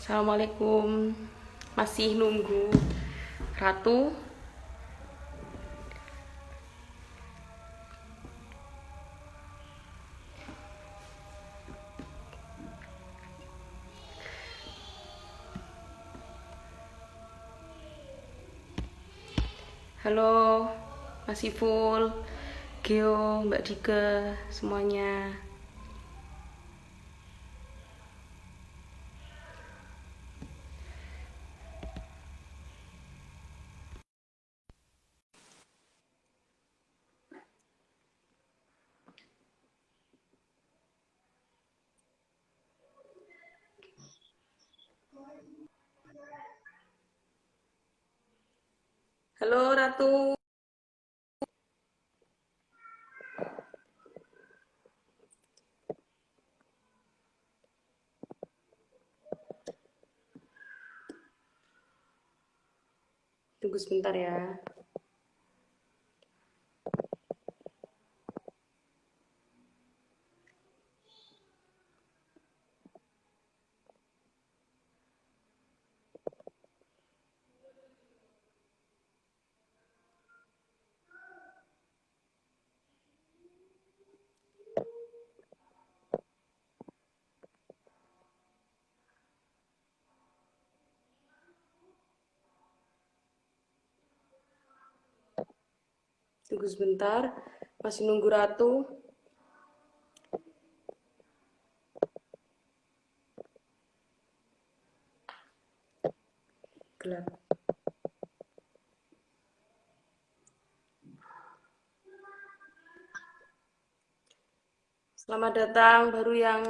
Assalamualaikum. Masih nunggu Ratu. Halo, masih full. Geo, Mbak Dike, semuanya. Halo Ratu. Tunggu sebentar ya. Tunggu sebentar. Masih nunggu Ratu. Gelap. Selamat datang yang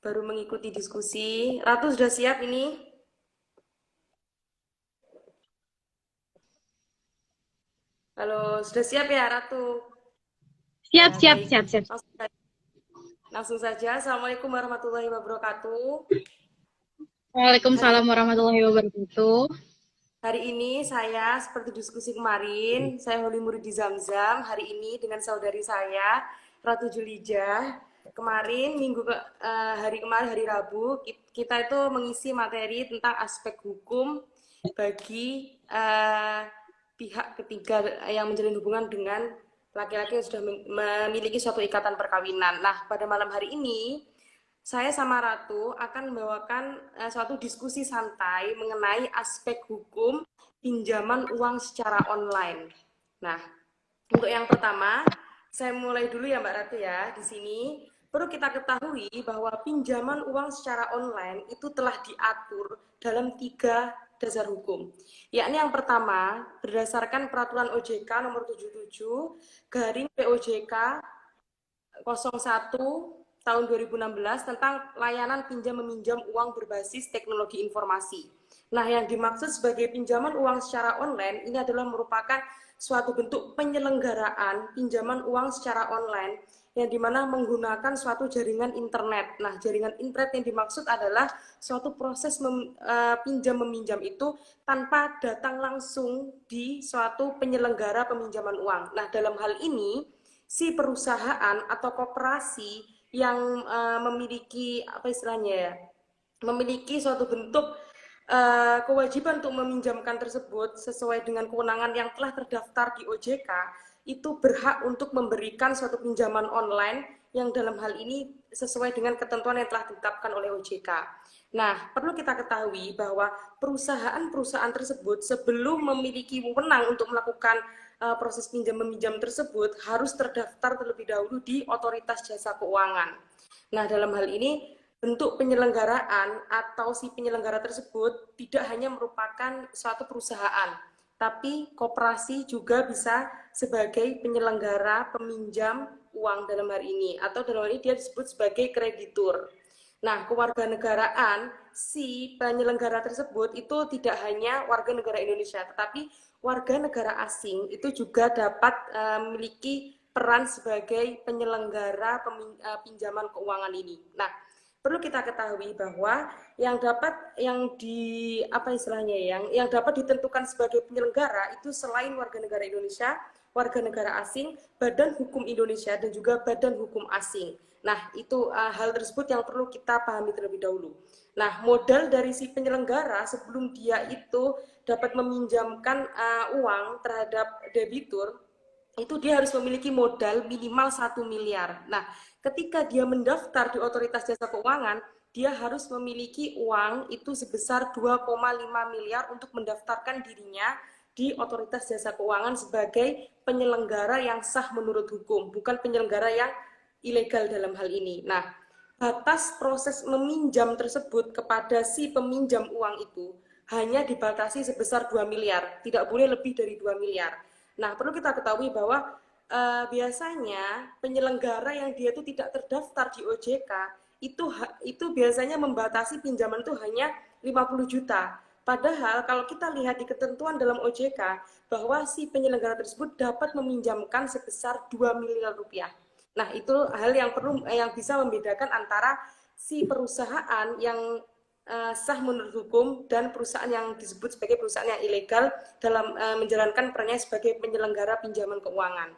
baru mengikuti diskusi. Ratu sudah siap ini? Halo, sudah siap ya Ratu? Siap, Ya, siap, baik. siap, siap. Langsung saja. Assalamualaikum warahmatullahi wabarakatuh. Hari Waalaikumsalam warahmatullahi wabarakatuh. Hari ini saya seperti diskusi kemarin, saya Holi Muridi Zamzam. Hari ini dengan saudari saya Ratu Julijah. Hari kemarin hari Rabu kita itu mengisi materi tentang aspek hukum bagi pihak ketiga yang menjalin hubungan dengan laki-laki yang sudah memiliki suatu ikatan perkawinan. Nah, pada malam hari ini saya sama Ratu akan membawakan suatu diskusi santai mengenai aspek hukum pinjaman uang secara online. Nah, untuk yang pertama, saya mulai dulu ya Mbak Ratu ya. Di sini perlu kita ketahui bahwa pinjaman uang secara online itu telah diatur dalam 3 dasar hukum. Yakni yang pertama, berdasarkan peraturan OJK nomor 77 garing POJK 01 tahun 2016 tentang layanan pinjam meminjam uang berbasis teknologi informasi. Nah, yang dimaksud sebagai pinjaman uang secara online ini adalah merupakan suatu bentuk penyelenggaraan pinjaman uang secara online yang dimana menggunakan suatu jaringan internet. Nah, jaringan internet yang dimaksud adalah suatu proses pinjam meminjam itu tanpa datang langsung di suatu penyelenggara peminjaman uang. Nah, dalam hal ini si perusahaan atau koperasi yang memiliki apa istilahnya ya, memiliki suatu bentuk kewajiban untuk meminjamkan tersebut sesuai dengan kewenangan yang telah terdaftar di OJK itu berhak untuk memberikan suatu pinjaman online yang dalam hal ini sesuai dengan ketentuan yang telah ditetapkan oleh OJK. Nah, perlu kita ketahui bahwa perusahaan-perusahaan tersebut sebelum memiliki wewenang untuk melakukan proses pinjam meminjam tersebut harus terdaftar terlebih dahulu di Otoritas Jasa Keuangan. Nah, dalam hal ini bentuk penyelenggaraan atau si penyelenggara tersebut tidak hanya merupakan suatu perusahaan, tapi koperasi juga bisa sebagai penyelenggara peminjam uang dalam hal ini, atau dalam hal ini dia disebut sebagai kreditur. Nah, kewarganegaraan si penyelenggara tersebut itu tidak hanya warga negara Indonesia, tetapi warga negara asing itu juga dapat memiliki peran sebagai penyelenggara pinjaman keuangan ini. Nah, perlu kita ketahui bahwa yang dapat ditentukan sebagai penyelenggara itu selain warga negara Indonesia, warga negara asing, Badan Hukum Indonesia dan juga Badan Hukum Asing. Nah, itu hal tersebut yang perlu kita pahami terlebih dahulu. Nah, modal dari si penyelenggara sebelum dia itu dapat meminjamkan uang terhadap debitur, itu dia harus memiliki modal minimal 1 miliar. Nah, ketika dia mendaftar di Otoritas Jasa Keuangan, dia harus memiliki uang itu sebesar 2,5 miliar untuk mendaftarkan dirinya di Otoritas Jasa Keuangan sebagai penyelenggara yang sah menurut hukum, bukan penyelenggara yang ilegal dalam hal ini. Nah, batas proses meminjam tersebut kepada si peminjam uang itu hanya dibatasi sebesar 2 miliar, tidak boleh lebih dari 2 miliar. Nah, perlu kita ketahui bahwa biasanya penyelenggara yang dia itu tidak terdaftar di OJK itu biasanya membatasi pinjaman itu hanya 50 juta. Padahal kalau kita lihat di ketentuan dalam OJK bahwa si penyelenggara tersebut dapat meminjamkan sebesar 2 miliar rupiah. Nah, itu hal yang perlu yang bisa membedakan antara si perusahaan yang sah menurut hukum dan perusahaan yang disebut sebagai perusahaan yang ilegal dalam menjalankan perannya sebagai penyelenggara pinjaman keuangan.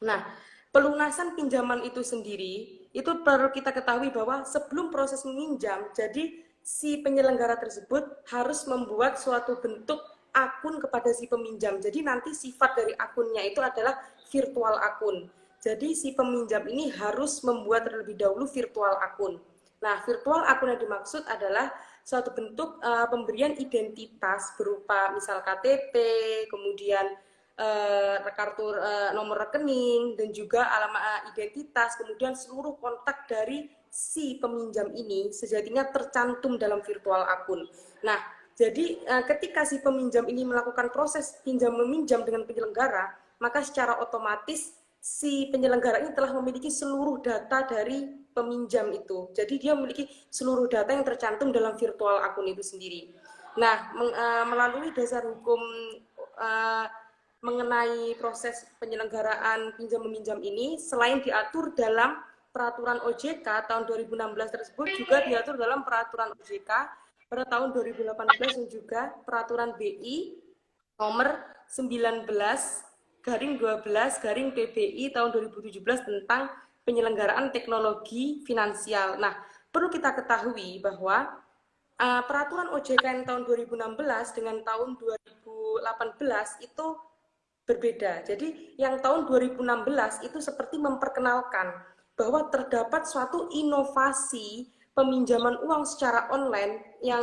Nah, pelunasan pinjaman itu sendiri itu perlu kita ketahui bahwa sebelum proses meminjam, jadi si penyelenggara tersebut harus membuat suatu bentuk akun kepada si peminjam. Jadi nanti sifat dari akunnya itu adalah virtual akun. Jadi si peminjam ini harus membuat terlebih dahulu virtual akun. Nah, virtual akun yang dimaksud adalah suatu bentuk pemberian identitas berupa misal KTP, kemudian kartu nomor rekening, dan juga alamat identitas, kemudian seluruh kontak dari si peminjam ini sejatinya tercantum dalam virtual akun. Nah, jadi ketika si peminjam ini melakukan proses pinjam meminjam dengan penyelenggara, maka secara otomatis si penyelenggara ini telah memiliki seluruh data dari peminjam itu. Jadi dia memiliki seluruh data yang tercantum dalam virtual akun itu sendiri. Nah, melalui dasar hukum mengenai proses penyelenggaraan pinjam meminjam ini, selain diatur dalam peraturan OJK tahun 2016 tersebut, juga diatur dalam peraturan OJK pada tahun 2018 dan juga peraturan BI nomor 19 garing 12 garing PBI tahun 2017 tentang penyelenggaraan teknologi finansial. Nah, perlu kita ketahui bahwa peraturan OJK yang tahun 2016 dengan tahun 2018 itu berbeda. Jadi yang tahun 2016 itu seperti memperkenalkan bahwa terdapat suatu inovasi peminjaman uang secara online yang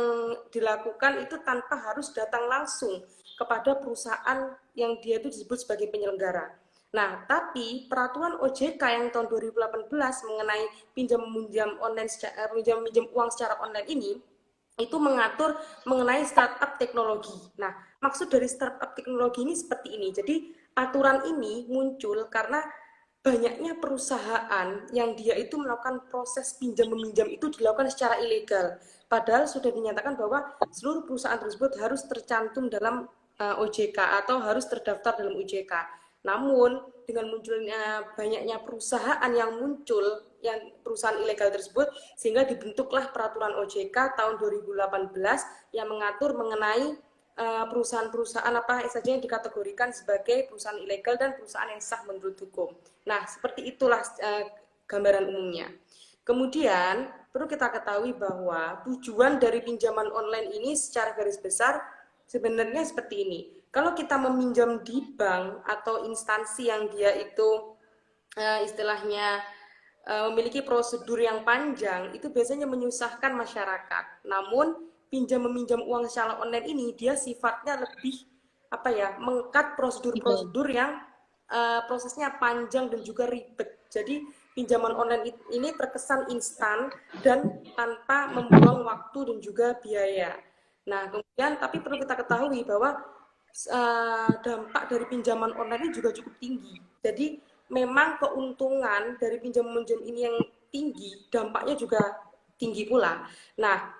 dilakukan itu tanpa harus datang langsung kepada perusahaan yang dia itu disebut sebagai penyelenggara. Nah, tapi peraturan OJK yang tahun 2018 mengenai pinjam meminjam online, pinjam meminjam uang secara online ini itu mengatur mengenai startup teknologi. Nah, maksud dari startup teknologi ini seperti ini. Jadi, aturan ini muncul karena banyaknya perusahaan yang dia itu melakukan proses pinjam meminjam itu dilakukan secara ilegal. Padahal sudah dinyatakan bahwa seluruh perusahaan tersebut harus tercantum dalam OJK atau harus terdaftar dalam OJK. Namun dengan munculnya banyaknya perusahaan yang muncul, yang perusahaan ilegal tersebut, sehingga dibentuklah peraturan OJK tahun 2018 yang mengatur mengenai perusahaan-perusahaan apa saja yang dikategorikan sebagai perusahaan ilegal dan perusahaan yang sah menurut hukum. Nah, seperti itulah gambaran umumnya. Kemudian perlu kita ketahui bahwa tujuan dari pinjaman online ini secara garis besar sebenarnya seperti ini. Kalau kita meminjam di bank atau instansi yang dia itu istilahnya memiliki prosedur yang panjang, itu biasanya menyusahkan masyarakat. Namun pinjam meminjam uang secara online ini dia sifatnya lebih apa ya, mengkat prosedur-prosedur yang prosesnya panjang dan juga ribet. Jadi pinjaman online ini terkesan instan dan tanpa membuang waktu dan juga biaya. Nah, kemudian tapi perlu kita ketahui bahwa dampak dari pinjaman online ini juga cukup tinggi. Jadi memang keuntungan dari pinjam meminjam ini yang tinggi, dampaknya juga tinggi pula. Nah,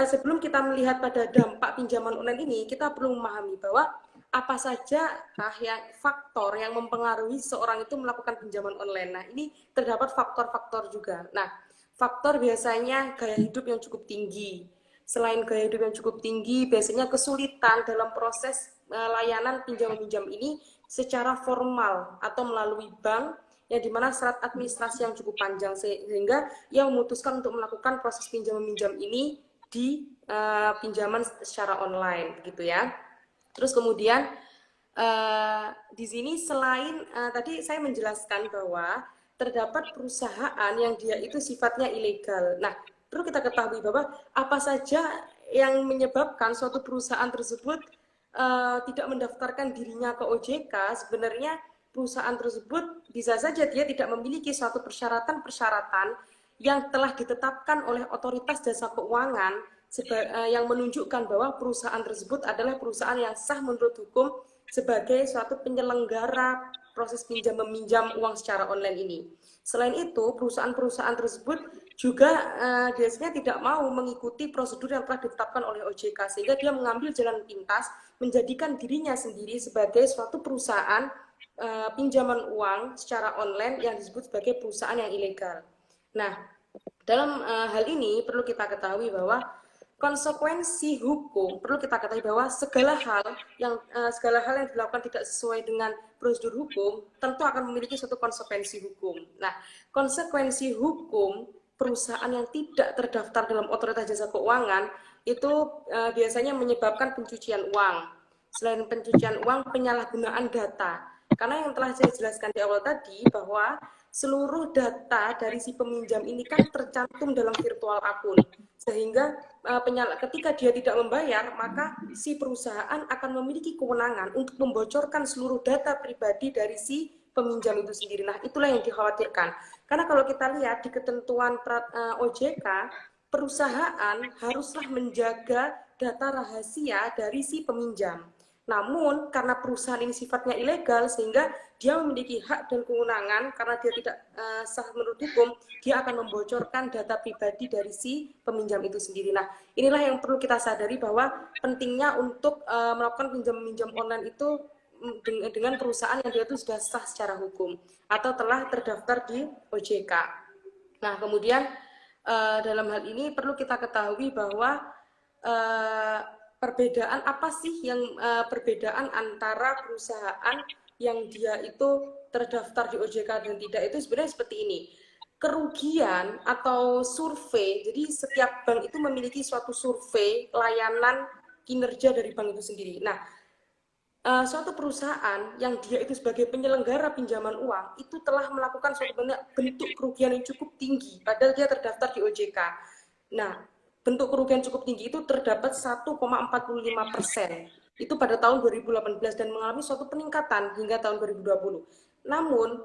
sebelum kita melihat pada dampak pinjaman online ini, kita perlu memahami bahwa apa saja yang faktor yang mempengaruhi seorang itu melakukan pinjaman online. Nah, ini terdapat faktor-faktor juga. Nah, faktor biasanya gaya hidup yang cukup tinggi. Selain gaya hidup yang cukup tinggi, biasanya kesulitan dalam proses layanan pinjam meminjam ini secara formal atau melalui bank yang dimana syarat administrasi yang cukup panjang, sehingga ia memutuskan untuk melakukan proses pinjam meminjam ini di pinjaman secara online gitu ya. Terus kemudian di sini selain tadi saya menjelaskan bahwa terdapat perusahaan yang dia itu sifatnya ilegal. Nah, perlu kita ketahui bahwa apa saja yang menyebabkan suatu perusahaan tersebut tidak mendaftarkan dirinya ke OJK. Sebenarnya perusahaan tersebut bisa saja dia tidak memiliki suatu persyaratan-persyaratan yang telah ditetapkan oleh otoritas jasa keuangan yang menunjukkan bahwa perusahaan tersebut adalah perusahaan yang sah menurut hukum sebagai suatu penyelenggara proses pinjam meminjam uang secara online ini. Selain itu, perusahaan-perusahaan tersebut juga biasanya tidak mau mengikuti prosedur yang telah ditetapkan oleh OJK, sehingga dia mengambil jalan pintas menjadikan dirinya sendiri sebagai suatu perusahaan pinjaman uang secara online yang disebut sebagai perusahaan yang ilegal. Nah, dalam hal ini perlu kita ketahui bahwa konsekuensi hukum, perlu kita ketahui bahwa segala hal yang dilakukan tidak sesuai dengan prosedur hukum tentu akan memiliki suatu konsekuensi hukum. Nah, konsekuensi hukum perusahaan yang tidak terdaftar dalam otoritas jasa keuangan itu biasanya menyebabkan pencucian uang. Selain pencucian uang, penyalahgunaan data. Karena yang telah saya jelaskan di awal tadi bahwa seluruh data dari si peminjam ini kan tercantum dalam virtual akun, sehingga ketika dia tidak membayar, maka si perusahaan akan memiliki kewenangan untuk membocorkan seluruh data pribadi dari si peminjam itu sendiri. Nah, itulah yang dikhawatirkan. Karena kalau kita lihat di ketentuan OJK, perusahaan haruslah menjaga data rahasia dari si peminjam. Namun karena perusahaan ini sifatnya ilegal, sehingga dia memiliki hak dan kewenangan karena dia tidak sah menurut hukum, dia akan membocorkan data pribadi dari si peminjam itu sendiri. Nah, inilah yang perlu kita sadari bahwa pentingnya untuk melakukan pinjam-meminjam online itu dengan perusahaan yang dia itu sudah sah secara hukum atau telah terdaftar di OJK. Nah, kemudian dalam hal ini perlu kita ketahui bahwa perbedaan apa sih yang perbedaan antara perusahaan yang dia itu terdaftar di OJK dan tidak, itu sebenarnya seperti ini. Kerugian atau survei, jadi setiap bank itu memiliki suatu survei layanan kinerja dari bank itu sendiri. Nah, suatu perusahaan yang dia itu sebagai penyelenggara pinjaman uang itu telah melakukan suatu bentuk kerugian yang cukup tinggi padahal dia terdaftar di OJK. Nah, bentuk kerugian cukup tinggi itu terdapat 1,45% itu pada tahun 2018 dan mengalami suatu peningkatan hingga tahun 2020. Namun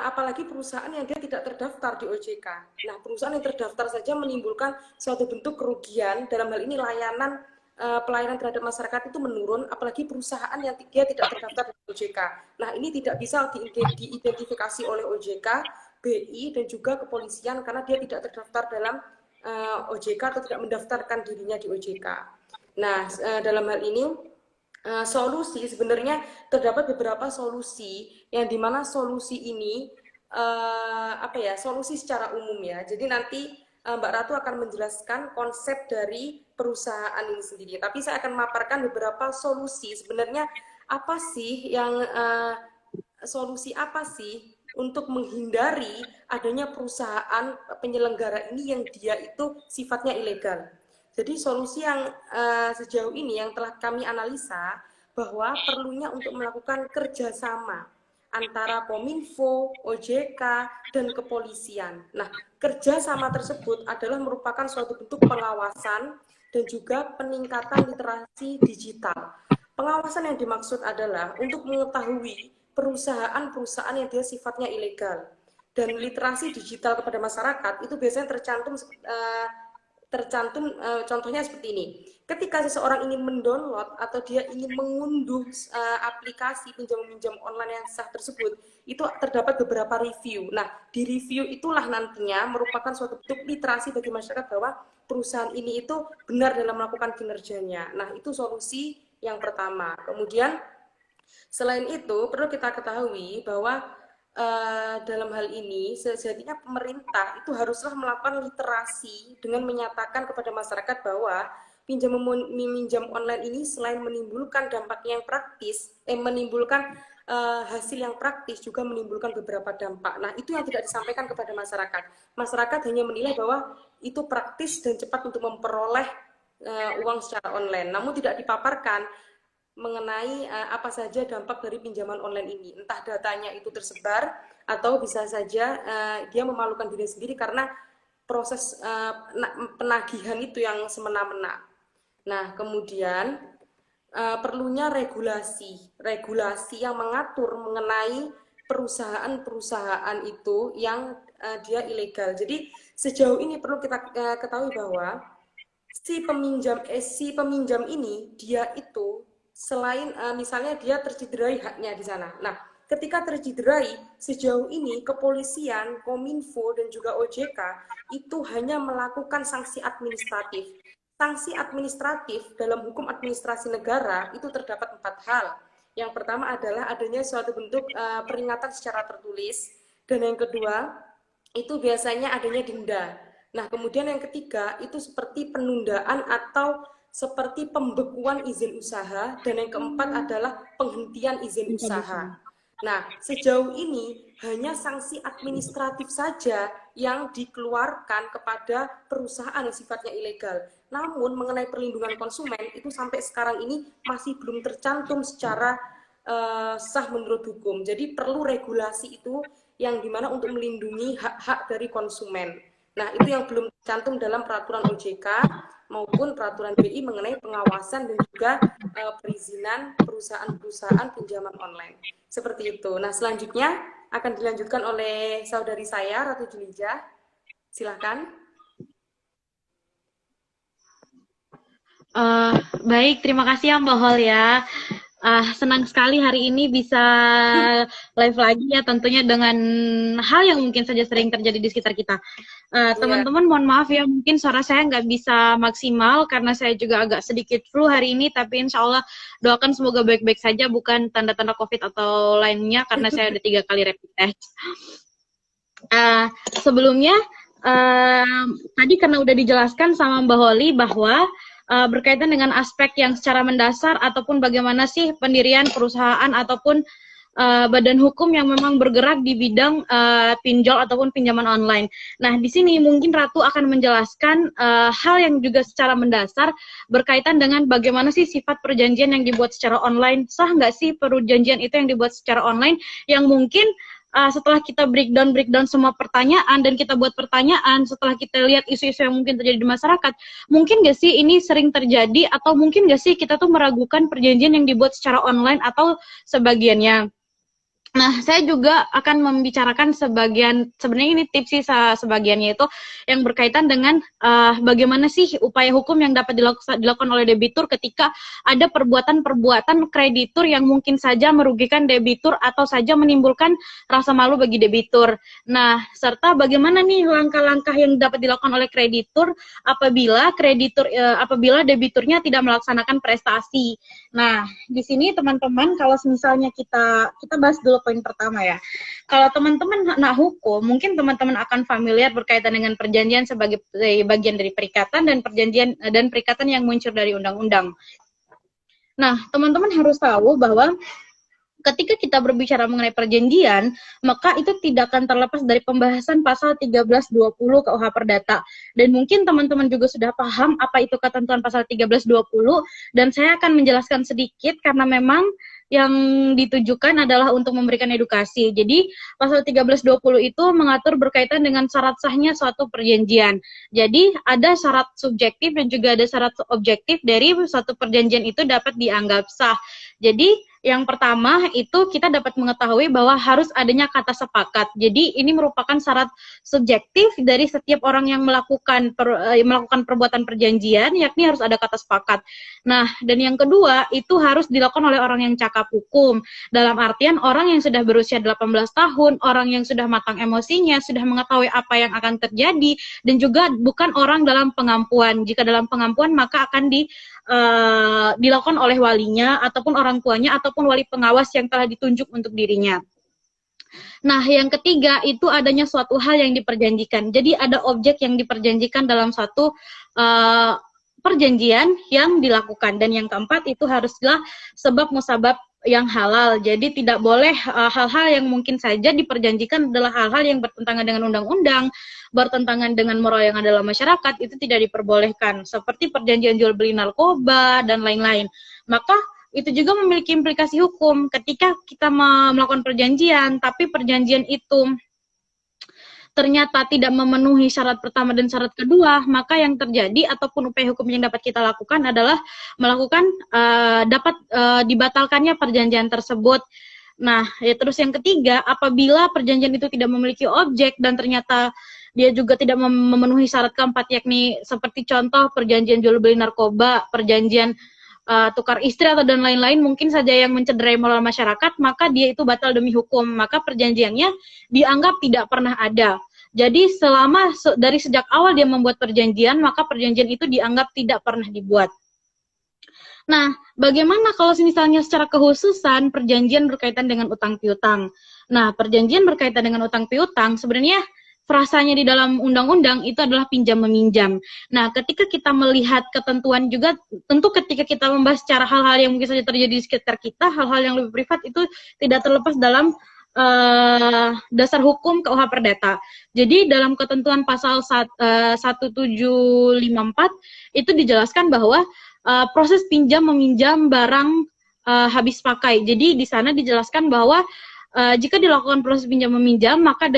apalagi perusahaan yang dia tidak terdaftar di OJK. Nah, perusahaan yang terdaftar saja menimbulkan suatu bentuk kerugian, dalam hal ini layanan pelayanan terhadap masyarakat itu menurun, apalagi perusahaan yang dia tidak terdaftar di OJK. Nah, ini tidak bisa diidentifikasi oleh OJK, BI, dan juga kepolisian karena dia tidak terdaftar dalam OJK atau tidak mendaftarkan dirinya di OJK. Nah, dalam hal ini solusi sebenarnya terdapat beberapa solusi yang dimana solusi ini solusi secara umum ya. Jadi nanti Mbak Ratu akan menjelaskan konsep dari perusahaan ini sendiri. Tapi saya akan memaparkan beberapa solusi. Sebenarnya apa sih yang solusi apa sih untuk menghindari adanya perusahaan penyelenggara ini yang dia itu sifatnya ilegal. Jadi solusi yang sejauh ini yang telah kami analisa bahwa perlunya untuk melakukan kerjasama antara Kominfo, OJK, dan kepolisian. Nah, kerjasama tersebut adalah merupakan suatu bentuk pengawasan dan juga peningkatan literasi digital. Pengawasan yang dimaksud adalah untuk mengetahui perusahaan-perusahaan yang dia sifatnya ilegal. Dan literasi digital kepada masyarakat itu biasanya tercantum contohnya seperti ini. Ketika seseorang ingin mendownload atau dia ingin mengunduh aplikasi pinjam-meminjam online yang sah tersebut, itu terdapat beberapa review. Nah, di review itulah nantinya merupakan suatu bentuk literasi bagi masyarakat bahwa perusahaan ini itu benar dalam melakukan kinerjanya. Nah, itu solusi yang pertama. Kemudian selain itu perlu kita ketahui bahwa dalam hal ini sejatinya pemerintah itu haruslah melakukan literasi dengan menyatakan kepada masyarakat bahwa pinjam meminjam online ini selain menimbulkan dampaknya yang praktis, menimbulkan hasil yang praktis, juga menimbulkan beberapa dampak. Nah, itu yang tidak disampaikan kepada masyarakat. Masyarakat hanya menilai bahwa itu praktis dan cepat untuk memperoleh uang secara online, namun tidak dipaparkan mengenai apa saja dampak dari pinjaman online ini. Entah datanya itu tersebar atau bisa saja dia memalukan diri sendiri karena proses penagihan itu yang semena-mena. Nah, kemudian perlunya regulasi yang mengatur mengenai perusahaan-perusahaan itu yang dia ilegal. Jadi sejauh ini perlu kita ketahui bahwa si peminjam ini dia itu selain misalnya dia tercederai haknya di sana. Nah, ketika tercederai, sejauh ini kepolisian, Kominfo dan juga OJK itu hanya melakukan sanksi administratif. Sanksi administratif dalam hukum administrasi negara itu terdapat 4 hal. Yang pertama adalah adanya suatu bentuk peringatan secara tertulis, dan yang kedua itu biasanya adanya denda. Nah, kemudian yang ketiga itu seperti penundaan atau seperti pembekuan izin usaha, dan yang keempat adalah penghentian izin usaha. Nah, sejauh ini hanya sanksi administratif saja yang dikeluarkan kepada perusahaan yang sifatnya ilegal. Namun mengenai perlindungan konsumen itu sampai sekarang ini masih belum tercantum secara sah menurut hukum. Jadi perlu regulasi itu yang dimana untuk melindungi hak-hak dari konsumen. Nah, itu yang belum tercantum dalam peraturan OJK maupun peraturan BI mengenai pengawasan dan juga perizinan perusahaan-perusahaan pinjaman online. Seperti itu. Nah, selanjutnya akan dilanjutkan oleh saudari saya, Ratu Julija. Silakan. Baik, terima kasih ya Mbak Hol ya. Senang sekali hari ini bisa live lagi ya, tentunya dengan hal yang mungkin saja sering terjadi di sekitar kita. Teman-teman, mohon maaf ya, mungkin suara saya nggak bisa maksimal karena saya juga agak sedikit flu hari ini, tapi insya Allah doakan semoga baik-baik saja, bukan tanda-tanda COVID atau lainnya, karena saya udah 3 kali rapid test. Sebelumnya, tadi karena udah dijelaskan sama Mbak Holi bahwa berkaitan dengan aspek yang secara mendasar ataupun bagaimana sih pendirian perusahaan ataupun badan hukum yang memang bergerak di bidang pinjol ataupun pinjaman online. Nah, di sini mungkin Ratu akan menjelaskan hal yang juga secara mendasar berkaitan dengan bagaimana sih sifat perjanjian yang dibuat secara online. Sah nggak sih perjanjian itu yang dibuat secara online yang mungkin setelah kita breakdown semua pertanyaan dan kita buat pertanyaan, setelah kita lihat isu-isu yang mungkin terjadi di masyarakat, mungkin nggak sih ini sering terjadi atau mungkin nggak sih kita tuh meragukan perjanjian yang dibuat secara online atau sebagiannya. Nah, saya juga akan membicarakan sebagian, sebenarnya ini tips sih sebagiannya itu yang berkaitan dengan bagaimana sih upaya hukum yang dapat dilakukan oleh debitur ketika ada perbuatan-perbuatan kreditur yang mungkin saja merugikan debitur atau saja menimbulkan rasa malu bagi debitur. Nah, serta bagaimana nih langkah-langkah yang dapat dilakukan oleh kreditur apabila apabila debiturnya tidak melaksanakan prestasi. Nah, di sini teman-teman kalau misalnya kita bahas dulu poin pertama ya. Kalau teman-teman nak hukum, mungkin teman-teman akan familiar berkaitan dengan perjanjian sebagai bagian dari perikatan dan perikatan yang muncul dari undang-undang. Nah, teman-teman harus tahu bahwa ketika kita berbicara mengenai perjanjian, maka itu tidak akan terlepas dari pembahasan pasal 1320 KUH Perdata. Dan mungkin teman-teman juga sudah paham apa itu ketentuan pasal 1320, dan saya akan menjelaskan sedikit karena memang yang ditujukan adalah untuk memberikan edukasi. Jadi pasal 1320 itu mengatur berkaitan dengan syarat sahnya suatu perjanjian. Jadi ada syarat subjektif dan juga ada syarat objektif dari suatu perjanjian itu dapat dianggap sah. Jadi yang pertama itu kita dapat mengetahui bahwa harus adanya kata sepakat. Jadi ini merupakan syarat subjektif dari setiap orang yang melakukan perbuatan perjanjian, yakni harus ada kata sepakat. Nah, dan yang kedua itu harus dilakukan oleh orang yang cakap hukum. Dalam artian orang yang sudah berusia 18 tahun, orang yang sudah matang emosinya, sudah mengetahui apa yang akan terjadi, dan juga bukan orang dalam pengampuan. Jika dalam pengampuan maka akan dilakukan oleh walinya ataupun orang tuanya ataupun wali pengawas yang telah ditunjuk untuk dirinya. Nah, yang ketiga itu adanya suatu hal yang diperjanjikan. Jadi ada objek yang diperjanjikan dalam suatu perjanjian yang dilakukan. Dan yang keempat itu haruslah sebab musabab yang halal. Jadi tidak boleh hal-hal yang mungkin saja diperjanjikan adalah hal-hal yang bertentangan dengan undang-undang, bertentangan dengan moral yang ada dalam masyarakat, itu tidak diperbolehkan. Seperti perjanjian jual beli narkoba dan lain-lain. Maka itu juga memiliki implikasi hukum. Ketika kita melakukan perjanjian, tapi perjanjian itu ternyata tidak memenuhi syarat pertama dan syarat kedua, maka yang terjadi ataupun upaya hukum yang dapat kita lakukan adalah melakukan dibatalkannya perjanjian tersebut. Nah, ya terus yang ketiga, apabila perjanjian itu tidak memiliki objek dan ternyata dia juga tidak memenuhi syarat keempat, yakni seperti contoh perjanjian jual beli narkoba, perjanjian tukar istri atau dan lain-lain, mungkin saja yang mencederai moral masyarakat, maka dia itu batal demi hukum, maka perjanjiannya dianggap tidak pernah ada. Jadi dari sejak awal dia membuat perjanjian, maka perjanjian itu dianggap tidak pernah dibuat. Nah, bagaimana kalau misalnya secara kekhususan perjanjian berkaitan dengan utang piutang? Nah, perjanjian berkaitan dengan utang piutang sebenarnya frasanya di dalam undang-undang itu adalah pinjam meminjam. Nah, ketika kita melihat ketentuan juga, tentu ketika kita membahas secara hal-hal yang mungkin saja terjadi di sekitar kita, hal-hal yang lebih privat itu tidak terlepas dalam dasar hukum KUH Perdata. Jadi dalam ketentuan pasal 1754 itu dijelaskan bahwa proses pinjam meminjam barang habis pakai. Jadi di sana dijelaskan bahwa jika dilakukan proses pinjam meminjam, maka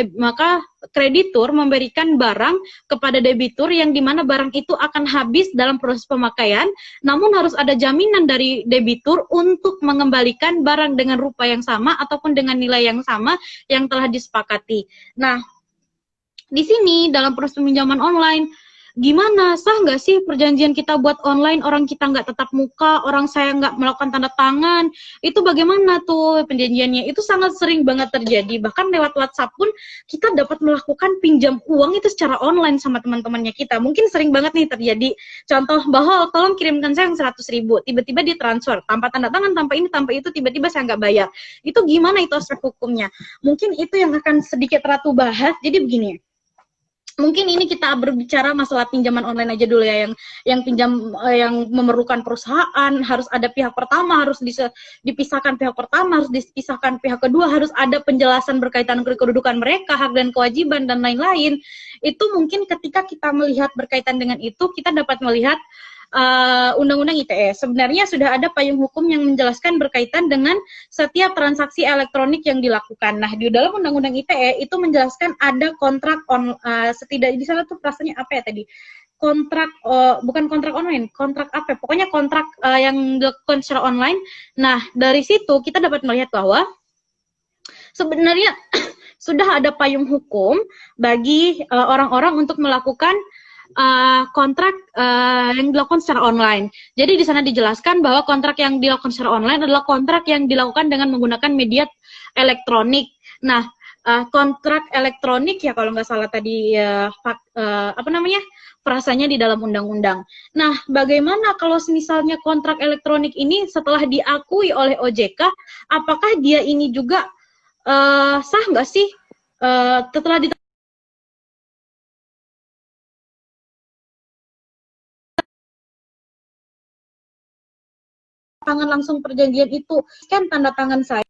kreditur memberikan barang kepada debitur yang dimana barang itu akan habis dalam proses pemakaian, namun harus ada jaminan dari debitur untuk mengembalikan barang dengan rupa yang sama ataupun dengan nilai yang sama yang telah disepakati. Nah, di sini dalam proses peminjaman online, gimana, sah nggak sih perjanjian kita buat online, orang kita nggak tatap muka, orang saya nggak melakukan tanda tangan, itu bagaimana tuh perjanjiannya? Itu sangat sering banget terjadi, bahkan lewat WhatsApp pun kita dapat melakukan pinjam uang itu secara online sama teman-temannya kita. Mungkin sering banget nih terjadi, contoh, bahwa tolong kirimkan saya yang 100.000, tiba-tiba ditransfer, tanpa tanda tangan, tanpa ini, tanpa itu, tiba-tiba saya nggak bayar. Itu gimana itu aspek hukumnya? Mungkin itu yang akan sedikit Ratu bahas, jadi begini. Mungkin ini kita berbicara masalah pinjaman online aja dulu ya, yang pinjam yang memerlukan perusahaan, harus ada pihak pertama, harus dipisahkan pihak pertama, harus dipisahkan pihak kedua, harus ada penjelasan berkaitan kedudukan mereka, hak dan kewajiban dan lain-lain. Itu mungkin ketika kita melihat berkaitan dengan itu, kita dapat melihat Undang-Undang ITE. Sebenarnya sudah ada payung hukum yang menjelaskan berkaitan dengan setiap transaksi elektronik yang dilakukan. Nah, di dalam Undang-Undang ITE itu menjelaskan ada kontrak setidaknya di sana tuh rasanya apa ya tadi? Kontrak, bukan kontrak online, kontrak apa? Pokoknya kontrak yang dilakukan secara online. Nah, dari situ kita dapat melihat bahwa sebenarnya sudah ada payung hukum bagi orang-orang untuk melakukan kontrak yang dilakukan secara online. Jadi di sana dijelaskan bahwa kontrak yang dilakukan secara online adalah kontrak yang dilakukan dengan menggunakan media elektronik. Nah, kontrak elektronik ya kalau nggak salah tadi frasanya di dalam undang-undang. Nah, bagaimana kalau misalnya kontrak elektronik ini setelah diakui oleh OJK, apakah dia ini juga sah nggak sih setelah tangan langsung perjanjian itu, kan tanda tangan saya,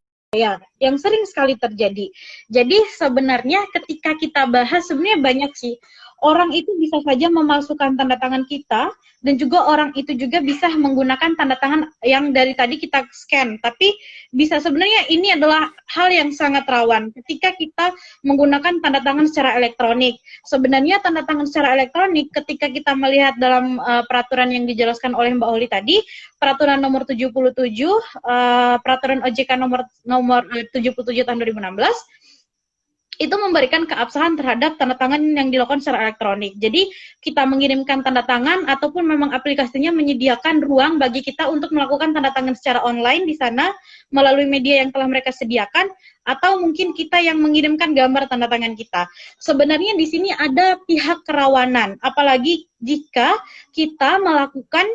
yang sering sekali terjadi. Jadi sebenarnya ketika kita bahas, sebenarnya banyak sih, orang itu bisa saja memalsukan tanda tangan kita, dan juga orang itu juga bisa menggunakan tanda tangan yang dari tadi kita scan, tapi bisa sebenarnya ini adalah hal yang sangat rawan ketika kita menggunakan tanda tangan secara elektronik. Sebenarnya tanda tangan secara elektronik ketika kita melihat dalam peraturan yang dijelaskan oleh Mbak Holly tadi, peraturan nomor 77, peraturan OJK nomor 77 tahun 2016, itu memberikan keabsahan terhadap tanda tangan yang dilakukan secara elektronik. Jadi kita mengirimkan tanda tangan ataupun memang aplikasinya menyediakan ruang bagi kita untuk melakukan tanda tangan secara online di sana melalui media yang telah mereka sediakan, atau mungkin kita yang mengirimkan gambar tanda tangan kita. Sebenarnya di sini ada pihak kerawanan, apalagi jika kita melakukan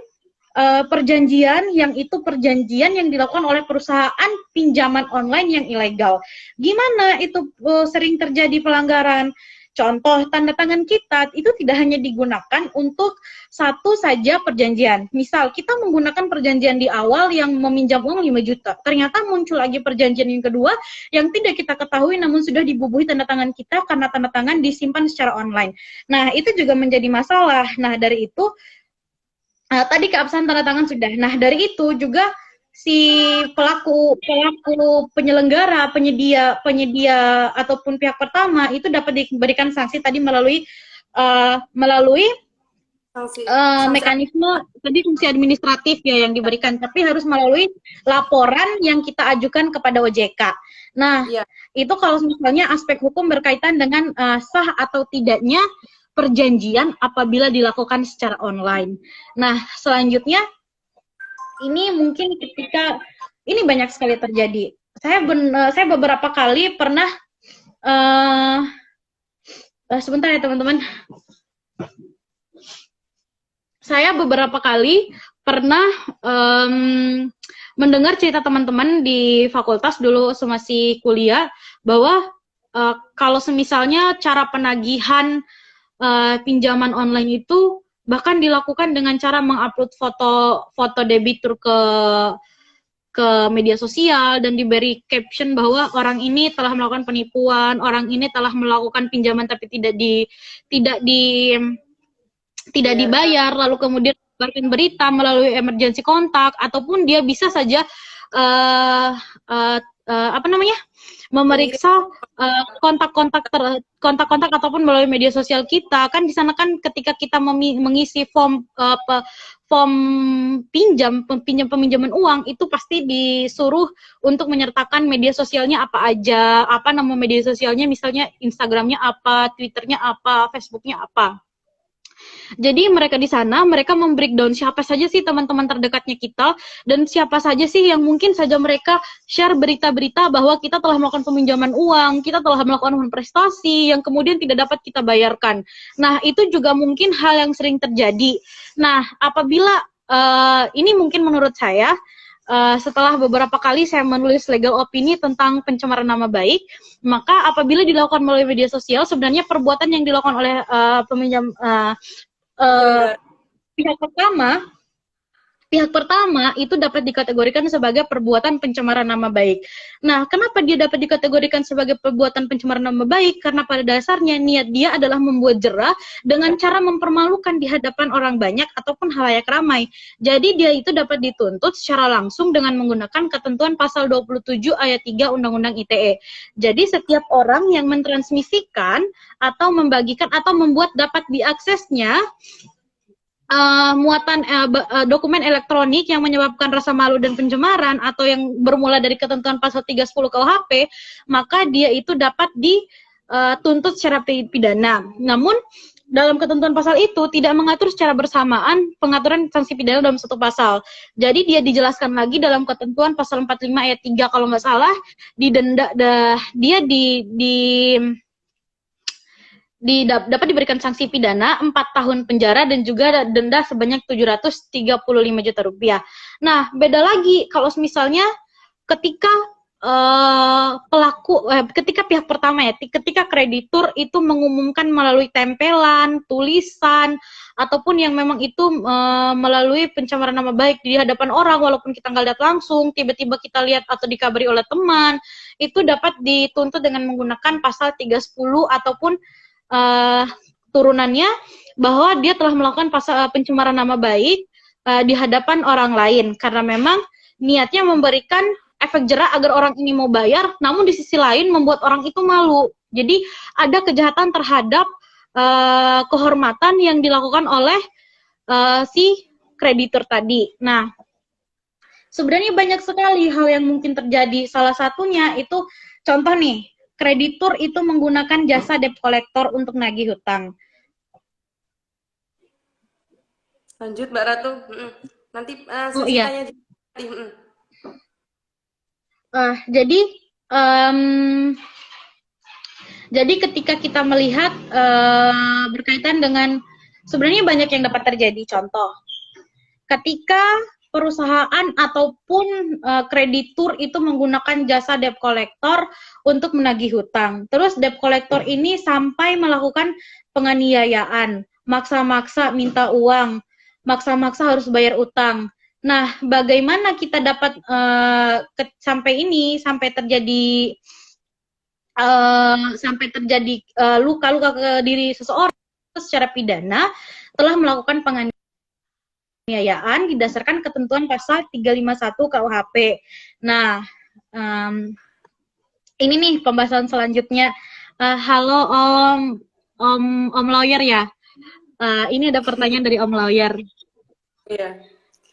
perjanjian yang itu perjanjian yang dilakukan oleh perusahaan pinjaman online yang ilegal. Gimana itu sering terjadi pelanggaran? Contoh, tanda tangan kita itu tidak hanya digunakan untuk satu saja perjanjian. Misal, kita menggunakan perjanjian di awal yang meminjam uang 5 juta. Ternyata muncul lagi perjanjian yang kedua yang tidak kita ketahui namun sudah dibubuhi tanda tangan kita karena tanda tangan disimpan secara online. Nah, itu juga menjadi masalah. Nah, dari itu, tadi keabsahan tanda tangan sudah. Nah, dari itu juga si pelaku penyelenggara, penyedia ataupun pihak pertama itu dapat diberikan sanksi tadi melalui Sanksi, mekanisme tadi fungsi administratif ya yang diberikan, tapi harus melalui laporan yang kita ajukan kepada OJK. Nah, ya. itu kalau misalnya aspek hukum berkaitan dengan sah atau tidaknya perjanjian apabila dilakukan secara online. Nah, selanjutnya ini mungkin ketika ini banyak sekali terjadi. Saya beberapa kali pernah sebentar ya teman-teman. Saya beberapa kali pernah mendengar cerita teman-teman di fakultas dulu masih kuliah bahwa kalau semisalnya cara penagihan pinjaman online itu bahkan dilakukan dengan cara mengupload foto debitur ke media sosial dan diberi caption bahwa orang ini telah melakukan penipuan, orang ini telah melakukan pinjaman tapi tidak dibayar, lalu kemudian menyebarkan berita melalui emergency kontak, ataupun dia bisa saja memeriksa kontak-kontak ataupun melalui media sosial kita. Kan di sana kan ketika kita mengisi form peminjaman uang itu pasti disuruh untuk menyertakan media sosialnya apa aja, apa nama media sosialnya, misalnya Instagramnya apa, Twitternya apa, Facebooknya apa. Jadi mereka di sana, mereka membreakdown siapa saja sih teman-teman terdekatnya kita, dan siapa saja sih yang mungkin saja mereka share berita-berita bahwa kita telah melakukan peminjaman uang, kita telah melakukan prestasi yang kemudian tidak dapat kita bayarkan. Nah, itu juga mungkin hal yang sering terjadi. Nah, apabila ini mungkin menurut saya, setelah beberapa kali saya menulis legal opini tentang pencemaran nama baik, maka apabila dilakukan melalui media sosial, sebenarnya perbuatan yang dilakukan oleh peminjam pihak pertama itu dapat dikategorikan sebagai perbuatan pencemaran nama baik. Nah, kenapa dia dapat dikategorikan sebagai perbuatan pencemaran nama baik? Karena pada dasarnya niat dia adalah membuat jera dengan cara mempermalukan di hadapan orang banyak ataupun halayak ramai. Jadi dia itu dapat dituntut secara langsung dengan menggunakan ketentuan pasal 27 ayat 3 Undang-Undang ITE. Jadi setiap orang yang mentransmisikan atau membagikan atau membuat dapat diaksesnya muatan dokumen elektronik yang menyebabkan rasa malu dan pencemaran atau yang bermula dari ketentuan pasal 310 KUHP, maka dia itu dapat dituntut secara pidana. Namun dalam ketentuan pasal itu tidak mengatur secara bersamaan pengaturan sanksi pidana dalam satu pasal. Jadi dia dijelaskan lagi dalam ketentuan pasal 45 ayat 3 kalau nggak salah, dapat diberikan sanksi pidana 4 tahun penjara dan juga denda sebanyak 735 juta rupiah. Nah, beda lagi kalau misalnya ketika ketika pihak pertama ketika kreditur itu mengumumkan melalui tempelan, tulisan, ataupun yang memang itu melalui pencemaran nama baik di hadapan orang, walaupun kita nggak lihat langsung, tiba-tiba kita lihat atau dikabari oleh teman, itu dapat dituntut dengan menggunakan pasal 310 ataupun turunannya, bahwa dia telah melakukan pasal pencemaran nama baik di hadapan orang lain karena memang niatnya memberikan efek jera agar orang ini mau bayar, namun di sisi lain membuat orang itu malu. Jadi ada kejahatan terhadap kehormatan yang dilakukan oleh si kreditur tadi. Nah, sebenarnya banyak sekali hal yang mungkin terjadi. Salah satunya itu contoh nih, kreditur itu menggunakan jasa debt collector untuk nagih hutang. Lanjut Mbak Ratu. Nanti Iya. tanya. Jadi ketika kita melihat berkaitan dengan, sebenarnya banyak yang dapat terjadi. Contoh, ketika perusahaan ataupun kreditur itu menggunakan jasa debt collector untuk menagih hutang. Terus debt collector ini sampai melakukan penganiayaan, maksa-maksa minta uang, maksa-maksa harus bayar utang. Nah, bagaimana kita dapat sampai terjadi luka-luka ke diri seseorang secara pidana telah melakukan penganiayaan didasarkan ketentuan pasal 351 KUHP. Nah, ini nih pembahasan selanjutnya. Halo Om Lawyer ya. Ini ada pertanyaan dari Om Lawyer. Iya.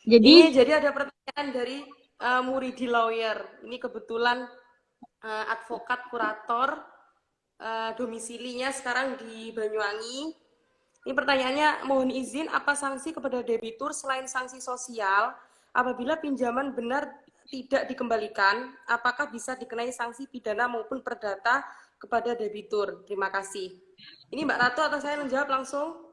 Jadi Jadi ada pertanyaan dari Muridi Lawyer. Ini kebetulan advokat kurator, domisilinya sekarang di Banyuwangi. Ini pertanyaannya, mohon izin, apa sanksi kepada debitur selain sanksi sosial apabila pinjaman benar tidak dikembalikan? Apakah bisa dikenai sanksi pidana maupun perdata kepada debitur? Terima kasih. Ini Mbak Ratu atau saya menjawab langsung?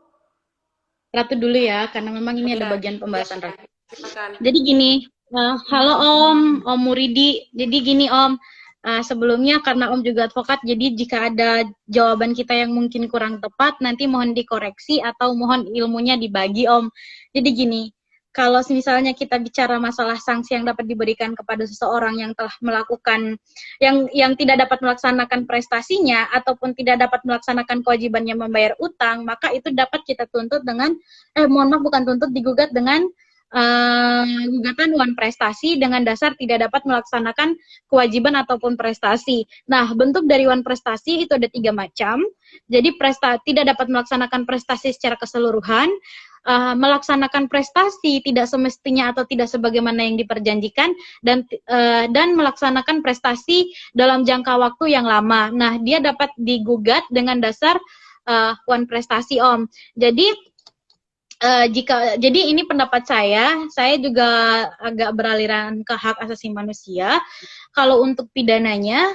Ratu dulu ya, karena memang ini ada bagian pembahasan Ratu. Silakan. Jadi gini, halo Om Muridi. Jadi gini Om, sebelumnya karena Om juga advokat, jadi jika ada jawaban kita yang mungkin kurang tepat, nanti mohon dikoreksi atau mohon ilmunya dibagi Om. Jadi gini, kalau misalnya kita bicara masalah sanksi yang dapat diberikan kepada seseorang yang telah melakukan, yang tidak dapat melaksanakan prestasinya ataupun tidak dapat melaksanakan kewajibannya membayar utang, maka itu dapat kita tuntut dengan, digugat dengan gugatan wan prestasi dengan dasar tidak dapat melaksanakan kewajiban ataupun prestasi. Nah, bentuk dari wan prestasi itu ada 3 macam. Jadi tidak dapat melaksanakan prestasi secara keseluruhan, melaksanakan prestasi tidak semestinya atau tidak sebagaimana yang diperjanjikan, dan melaksanakan prestasi dalam jangka waktu yang lama. Nah, dia dapat digugat dengan dasar wan prestasi Om. Jadi ini pendapat saya juga agak beraliran ke hak asasi manusia. Kalau untuk pidananya,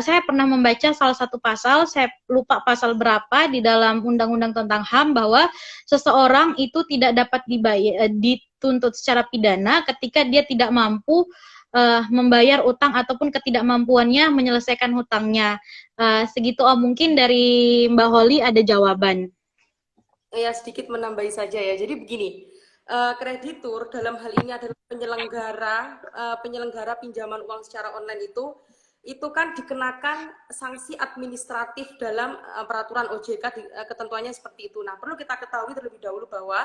saya pernah membaca salah satu pasal, saya lupa pasal berapa di dalam Undang-Undang tentang HAM, bahwa seseorang itu tidak dapat dituntut secara pidana ketika dia tidak mampu membayar utang ataupun ketidakmampuannya menyelesaikan hutangnya. Segitu mungkin dari Mbak Holly ada jawaban. Ya, sedikit menambahi saja ya. Jadi begini, kreditur dalam hal ini adalah penyelenggara pinjaman uang secara online itu kan dikenakan sanksi administratif dalam peraturan OJK, ketentuannya seperti itu. Nah, perlu kita ketahui terlebih dahulu bahwa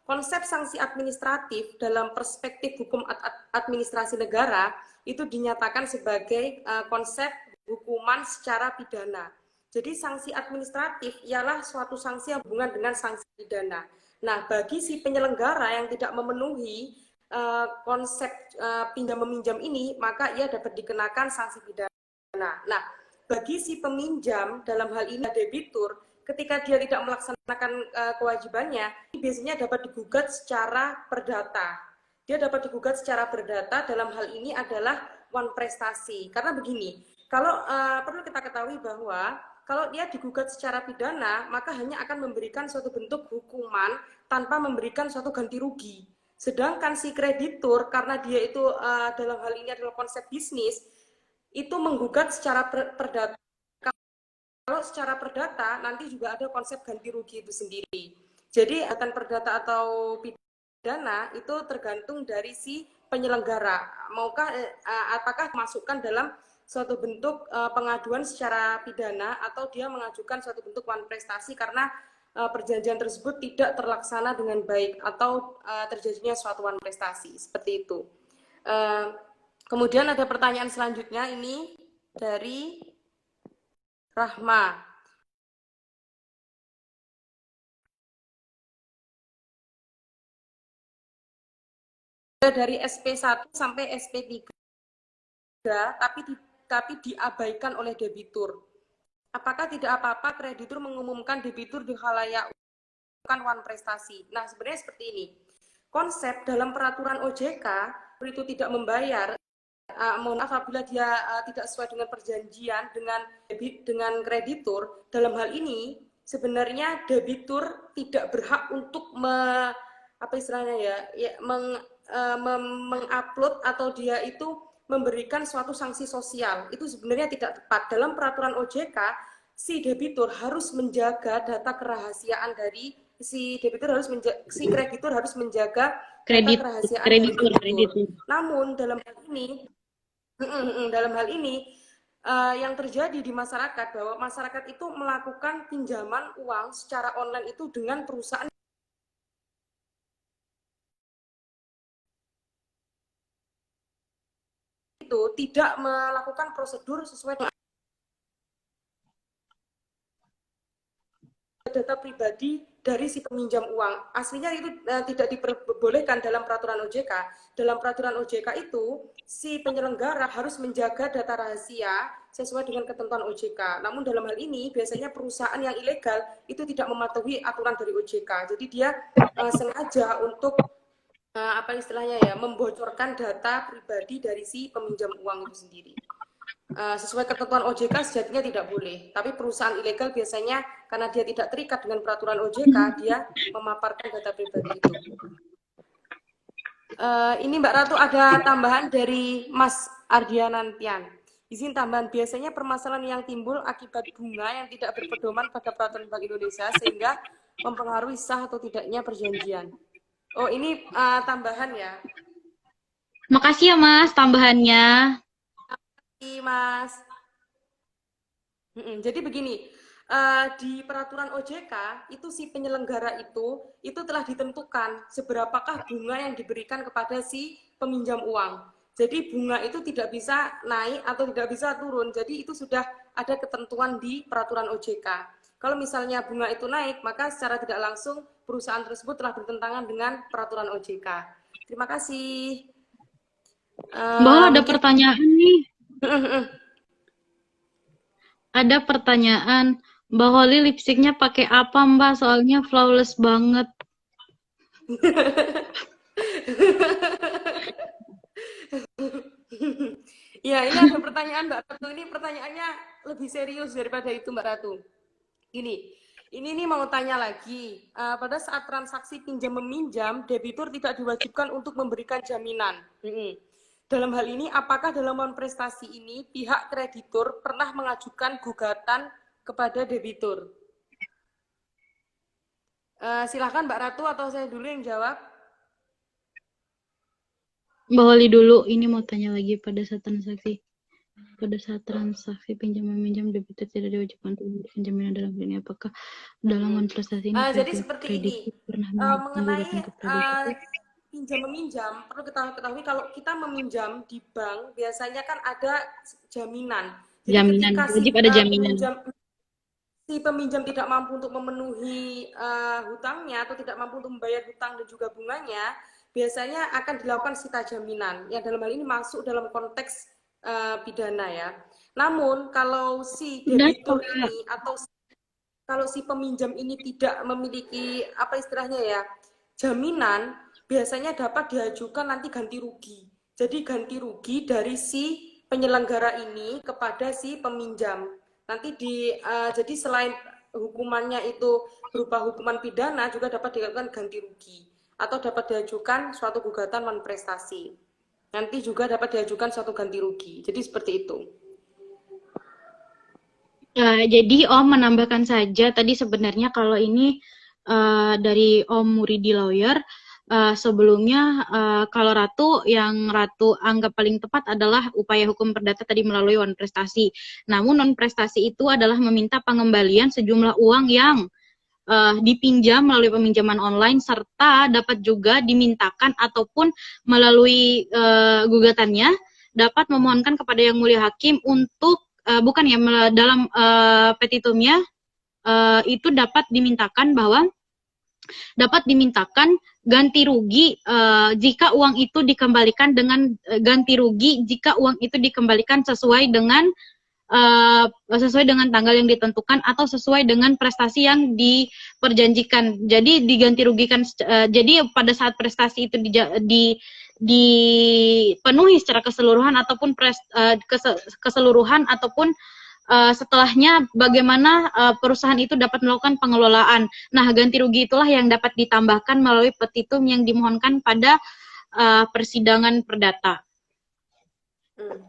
konsep sanksi administratif dalam perspektif hukum administrasi negara itu dinyatakan sebagai konsep hukuman secara pidana. Jadi sanksi administratif ialah suatu sanksi yang berhubungan dengan sanksi pidana. Nah, bagi si penyelenggara yang tidak memenuhi konsep pinjam-meminjam ini, maka ia dapat dikenakan sanksi pidana. Nah, bagi si peminjam, dalam hal ini debitur, ketika dia tidak melaksanakan kewajibannya, biasanya dapat digugat secara perdata. Dia dapat digugat secara perdata, dalam hal ini adalah wan prestasi. Karena begini, kalau perlu kita ketahui bahwa kalau dia digugat secara pidana, maka hanya akan memberikan suatu bentuk hukuman tanpa memberikan suatu ganti rugi. Sedangkan si kreditur, karena dia itu dalam hal ini adalah konsep bisnis, itu menggugat secara perdata. Kalau secara perdata, nanti juga ada konsep ganti rugi itu sendiri. Jadi akan perdata atau pidana itu tergantung dari si penyelenggara. Apakah masukkan dalam suatu bentuk pengaduan secara pidana atau dia mengajukan suatu bentuk wan prestasi karena perjanjian tersebut tidak terlaksana dengan baik atau terjadinya suatu wan prestasi, seperti itu. Kemudian ada pertanyaan selanjutnya, ini dari Rahma. Dari SP1 sampai SP3, tapi diabaikan oleh debitur. Apakah tidak apa-apa kreditur mengumumkan debitur di khalayak bukan wan prestasi? Nah, sebenarnya seperti ini. Konsep dalam peraturan OJK itu tidak membayar, mohon maaf apabila dia tidak sesuai dengan perjanjian dengan kreditur. Dalam hal ini sebenarnya debitur tidak berhak untuk mengupload atau dia itu memberikan suatu sanksi sosial, itu sebenarnya tidak tepat. Dalam peraturan OJK, si debitur harus menjaga data kerahasiaan dari si debitur harus si kreditur harus menjaga data kerahasiaan dari debitur. Namun dalam hal ini yang terjadi di masyarakat bahwa masyarakat itu melakukan pinjaman uang secara online itu dengan perusahaan itu tidak melakukan prosedur sesuai dengan data pribadi dari si peminjam uang. Aslinya itu tidak diperbolehkan dalam peraturan OJK. Dalam peraturan OJK itu, si penyelenggara harus menjaga data rahasia sesuai dengan ketentuan OJK. Namun dalam hal ini, biasanya perusahaan yang ilegal itu tidak mematuhi aturan dari OJK. Jadi dia sengaja untuk apa istilahnya ya, membocorkan data pribadi dari si peminjam uang itu sendiri. Sesuai ketentuan OJK sejatinya tidak boleh, tapi perusahaan ilegal biasanya karena dia tidak terikat dengan peraturan OJK, dia memaparkan data pribadi itu. Ini Mbak Ratu ada tambahan dari Mas Ardianantian. Izin tambahan, biasanya permasalahan yang timbul akibat bunga yang tidak berpedoman pada peraturan Bank Indonesia sehingga mempengaruhi sah atau tidaknya perjanjian. Oh, ini tambahan ya. Makasih ya Mas tambahannya. Mas. Jadi begini, di peraturan OJK itu si penyelenggara itu telah ditentukan seberapakah bunga yang diberikan kepada si peminjam uang. Jadi bunga itu tidak bisa naik atau tidak bisa turun. Jadi itu sudah ada ketentuan di peraturan OJK. Kalau misalnya bunga itu naik, maka secara tidak langsung perusahaan tersebut telah bertentangan dengan peraturan OJK. Terima kasih. Mbak, ada pertanyaan nih. Ada pertanyaan, Mbak Holly lipstiknya pakai apa Mbak? Soalnya flawless banget. Ya, ini ada pertanyaan Mbak Ratu. Ini pertanyaannya lebih serius daripada itu Mbak Ratu. Ini nih mau tanya lagi. Pada saat transaksi pinjam meminjam, debitur tidak diwajibkan untuk memberikan jaminan. Dalam hal ini, apakah dalam prestasi ini pihak kreditur pernah mengajukan gugatan kepada debitur? Silahkan Mbak Ratu atau saya dulu yang jawab. Mbak Holly dulu, ini mau tanya lagi pada saat transaksi. Pada saat transaksi pinjam meminjam, debitur tidak diwajibkan untuk memberikan jaminan dalam hal ini. Apakah dalam prestasi ini jadi seperti ini, pernah mengenai pinjam meminjam, perlu kita ketahui kalau kita meminjam di bank biasanya kan ada jaminan. Jadi jaminan, wajib ada jaminan. Si peminjam tidak mampu untuk memenuhi hutangnya atau tidak mampu untuk membayar hutang dan juga bunganya, biasanya akan dilakukan sita jaminan. Yang dalam hal ini masuk dalam konteks pidana ya. Namun kalau si debitur ini atau kalau si peminjam ini tidak memiliki apa istilahnya ya, jaminan, biasanya dapat diajukan nanti ganti rugi. Jadi ganti rugi dari si penyelenggara ini kepada si peminjam. Nanti jadi selain hukumannya itu berupa hukuman pidana, juga dapat dilakukan ganti rugi atau dapat diajukan suatu gugatan non-prestasi. Nanti juga dapat diajukan suatu ganti rugi. Jadi seperti itu. Jadi Om menambahkan saja tadi sebenarnya kalau ini dari Om Muridi Lawyer, sebelumnya kalau yang Ratu anggap paling tepat adalah upaya hukum perdata tadi melalui non prestasi. Namun non prestasi itu adalah meminta pengembalian sejumlah uang yang dipinjam melalui peminjaman online serta dapat juga dimintakan ataupun melalui gugatannya dapat memohonkan kepada Yang Mulia Hakim untuk bukan ya dalam petitumnya itu dapat dimintakan bahwa dapat dimintakan ganti rugi jika uang itu dikembalikan dengan ganti rugi jika uang itu dikembalikan sesuai dengan tanggal yang ditentukan atau sesuai dengan prestasi yang diperjanjikan. Jadi diganti rugikan. Jadi pada saat prestasi itu dipenuhi secara keseluruhan ataupun keseluruhan ataupun setelahnya bagaimana perusahaan itu dapat melakukan pengelolaan. Nah, ganti rugi itulah yang dapat ditambahkan melalui petitum yang dimohonkan pada persidangan perdata. Hmm.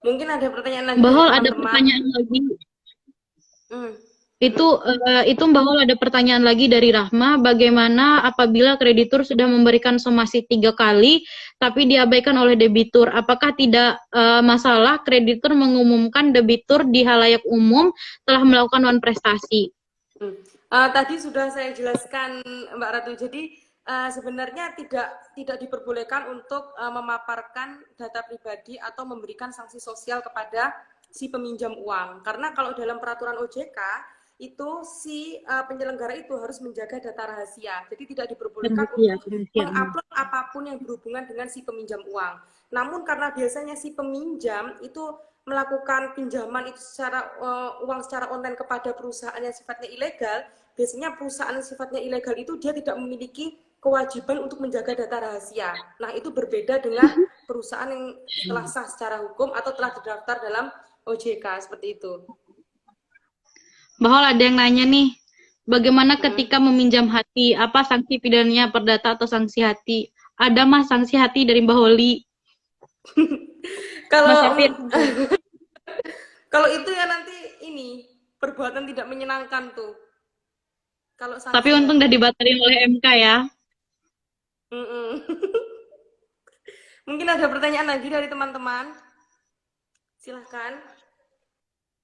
Mungkin ada pertanyaan lagi Mbak dari Hol ada teman-teman. pertanyaan lagi. Hmm. Itu Mbak Hol ada pertanyaan lagi dari Rahma, bagaimana apabila kreditur sudah memberikan somasi 3 kali tapi diabaikan oleh debitur? Apakah tidak masalah kreditur mengumumkan debitur di halayak umum telah melakukan non-prestasi? Tadi sudah saya jelaskan Mbak Ratu. Jadi sebenarnya tidak diperbolehkan untuk memaparkan data pribadi atau memberikan sanksi sosial kepada si peminjam uang. Karena kalau dalam peraturan OJK itu si penyelenggara itu harus menjaga data rahasia. Jadi tidak diperbolehkan untuk mengupload apapun yang berhubungan dengan si peminjam uang. Namun karena biasanya si peminjam itu melakukan pinjaman itu secara uang secara online kepada perusahaan yang sifatnya ilegal, biasanya perusahaan yang sifatnya ilegal itu dia tidak memiliki kewajiban untuk menjaga data rahasia. Nah, itu berbeda dengan perusahaan yang telah sah secara hukum atau telah terdaftar dalam OJK, seperti itu. Bahwa ada yang nanya nih, bagaimana ketika meminjam hati? Apa sanksi pidananya, perdata atau sanksi hati? Ada Mas sanksi hati dari Mbak Holi. Kalau Mas Safir. kalau itu ya nanti ini perbuatan tidak menyenangkan tuh. Kalau sanksi Tapi untung udah dibatalin oleh MK ya. Mungkin ada pertanyaan lagi dari teman-teman. Silahkan.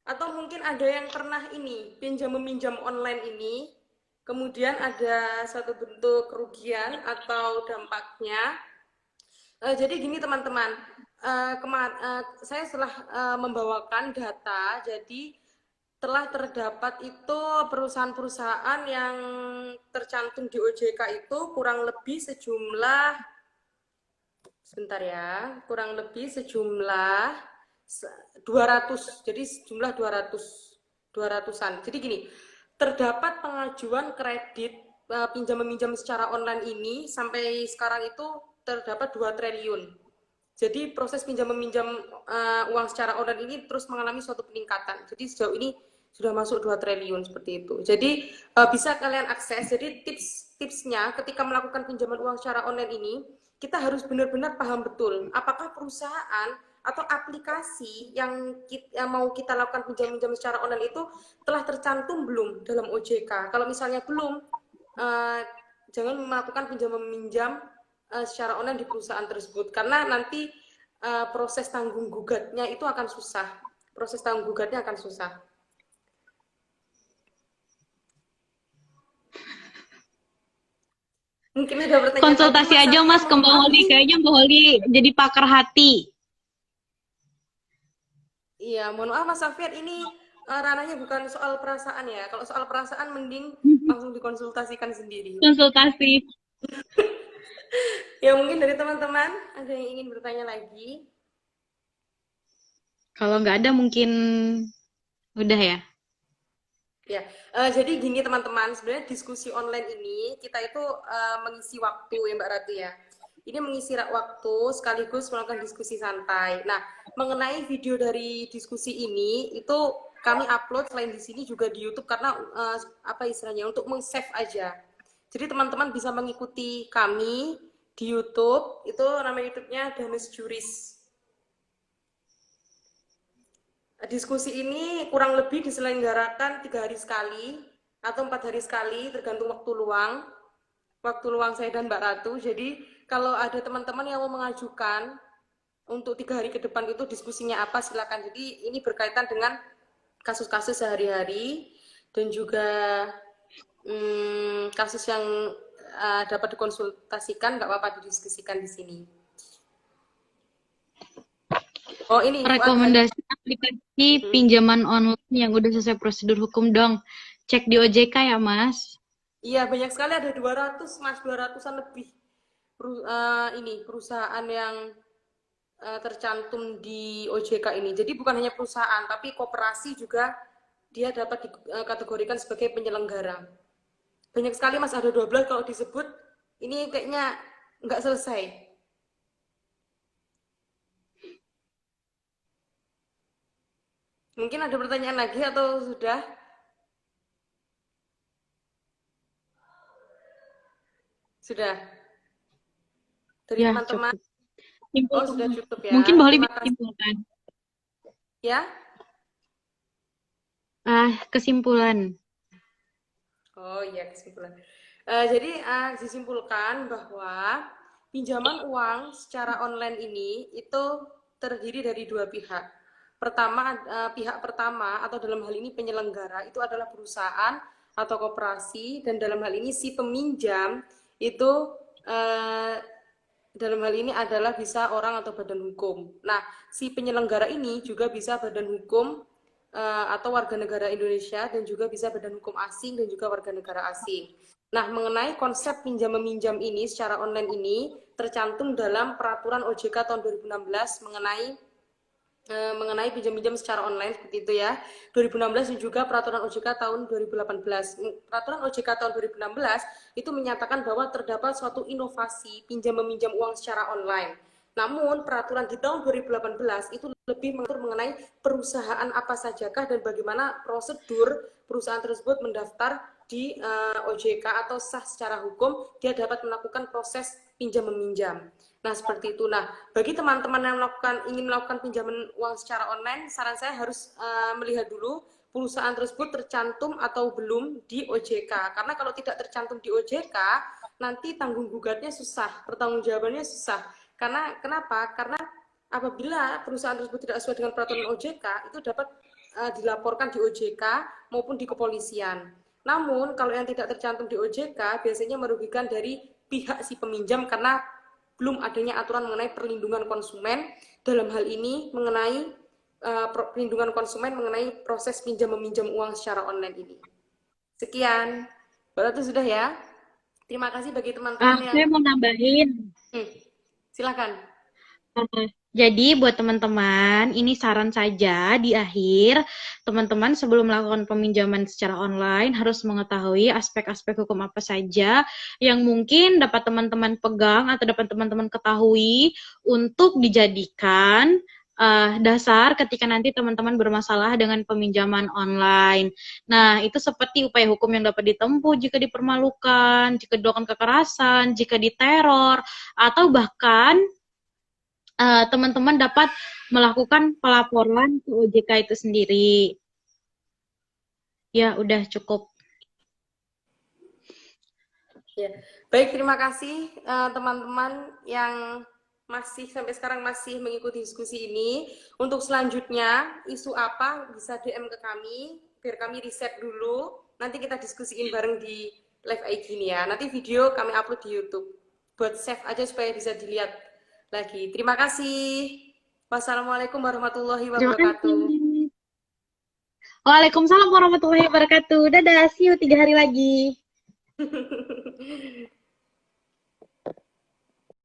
Atau mungkin ada yang pernah ini, pinjam-meminjam online ini, kemudian ada satu bentuk kerugian atau dampaknya. Jadi gini teman-teman, saya setelah membawakan data, jadi telah terdapat itu perusahaan-perusahaan yang tercantum di OJK itu kurang lebih sejumlah, sebentar ya, kurang lebih sejumlah 200, jadi jumlah 200-an. Jadi gini, terdapat pengajuan kredit pinjam meminjam secara online ini sampai sekarang itu terdapat 2 triliun. Jadi proses pinjam meminjam uang secara online ini terus mengalami suatu peningkatan. Jadi sejauh ini sudah masuk 2 triliun seperti itu. Jadi bisa kalian akses. Jadi tips-tipsnya ketika melakukan pinjaman uang secara online ini, kita harus benar-benar paham betul apakah perusahaan atau aplikasi yang mau kita lakukan pinjam-pinjam secara online itu telah tercantum belum dalam OJK. Kalau misalnya belum, jangan melakukan pinjam-meminjam secara online di perusahaan tersebut, karena nanti proses tanggung gugatnya itu akan susah. Proses tanggung gugatnya akan susah. Mungkin ada pertanyaan konsultasi lagi, aja Mas ke Mbak Holi, kayaknya Mbak Holi jadi pakar hati. Iya, mohon maaf Mas Safir, ini ranahnya bukan soal perasaan ya. Kalau soal perasaan mending langsung dikonsultasikan sendiri. Konsultasi. Ya mungkin dari teman-teman ada yang ingin bertanya lagi? Kalau nggak ada mungkin udah ya. Ya, jadi gini teman-teman, sebenarnya diskusi online ini kita itu mengisi waktu ya Mbak Ratu ya. Ini mengisi waktu sekaligus melakukan diskusi santai. Nah, mengenai video dari diskusi ini itu kami upload selain di sini juga di YouTube karena apa istilahnya untuk meng-save aja. Jadi teman-teman bisa mengikuti kami di YouTube, itu nama YouTube-nya Danes Juris. Diskusi ini kurang lebih diselenggarakan 3 hari sekali atau 4 hari sekali, tergantung waktu luang saya dan Mbak Ratu. Jadi kalau ada teman-teman yang mau mengajukan untuk 3 hari ke depan itu diskusinya apa, silakan. Jadi ini berkaitan dengan kasus-kasus sehari-hari dan juga kasus yang dapat dikonsultasikan, nggak apa-apa didiskusikan di sini. Oh ini rekomendasi aplikasi pinjaman online yang udah sesuai prosedur hukum dong. Cek di OJK ya Mas. Iya banyak sekali, ada 200 Mas, 200-an lebih ini perusahaan yang tercantum di OJK ini. Jadi bukan hanya perusahaan tapi koperasi juga dia dapat dikategorikan sebagai penyelenggara. Banyak sekali Mas, ada 12 kalau disebut ini kayaknya nggak selesai. Mungkin ada pertanyaan lagi atau sudah? Sudah. dari Ya, teman-teman. cukup. Simpul. Oh, sudah cukup ya. Mungkin Mbak Oli Terima bisa kasih. simpulkan. Ya. Kesimpulan. Oh iya, kesimpulan. Jadi disimpulkan bahwa pinjaman uang secara online ini itu terdiri dari dua pihak. Pihak pertama atau dalam hal ini penyelenggara itu adalah perusahaan atau koperasi, dan dalam hal ini si peminjam itu eh, dalam hal ini adalah bisa orang atau badan hukum. Nah, si penyelenggara ini juga bisa badan hukum atau warga negara Indonesia, dan juga bisa badan hukum asing dan juga warga negara asing. Nah, mengenai konsep pinjam meminjam ini secara online ini tercantum dalam peraturan OJK tahun 2016 mengenai pinjam-pinjam secara online seperti itu ya. 2016 dan juga peraturan OJK tahun 2018. Peraturan OJK tahun 2016 itu menyatakan bahwa terdapat suatu inovasi pinjam meminjam uang secara online. Namun peraturan di tahun 2018 itu lebih mengatur mengenai perusahaan apa sajakah dan bagaimana prosedur perusahaan tersebut mendaftar di OJK atau sah secara hukum, dia dapat melakukan proses pinjam meminjam. Nah, seperti itu. Nah, bagi teman-teman yang ingin melakukan pinjaman uang secara online, saran saya harus melihat dulu perusahaan tersebut tercantum atau belum di OJK. Karena kalau tidak tercantum di OJK, nanti tanggung gugatnya susah, pertanggungjawabannya susah. Karena kenapa? Karena apabila perusahaan tersebut tidak sesuai dengan peraturan OJK, itu dapat dilaporkan di OJK maupun di kepolisian. Namun, kalau yang tidak tercantum di OJK, biasanya merugikan dari pihak si peminjam karena belum adanya aturan mengenai perlindungan konsumen, dalam hal ini mengenai perlindungan konsumen mengenai proses pinjam meminjam uang secara online ini. Sekian, berarti sudah ya. Terima kasih bagi teman-teman yang Saya mau nambahin. silakan. Jadi buat teman-teman, ini saran saja di akhir, teman-teman sebelum melakukan peminjaman secara online harus mengetahui aspek-aspek hukum apa saja yang mungkin dapat teman-teman pegang atau dapat teman-teman ketahui untuk dijadikan dasar ketika nanti teman-teman bermasalah dengan peminjaman online. Nah, itu seperti upaya hukum yang dapat ditempuh jika dipermalukan, jika dilakukan kekerasan, jika diteror, atau bahkan teman-teman dapat melakukan pelaporan ke OJK itu sendiri. Ya, udah cukup. Ya, baik, terima kasih teman-teman yang masih sampai sekarang masih mengikuti diskusi ini. Untuk selanjutnya, isu apa bisa DM ke kami, biar kami riset dulu. Nanti kita diskusiin bareng di live IG ini ya. Nanti video kami upload di YouTube. Buat save aja supaya bisa dilihat lagi. Terima kasih. Wassalamualaikum warahmatullahi Terima wabarakatuh. kasih. Waalaikumsalam warahmatullahi wabarakatuh. Dadah, see you 3 hari lagi.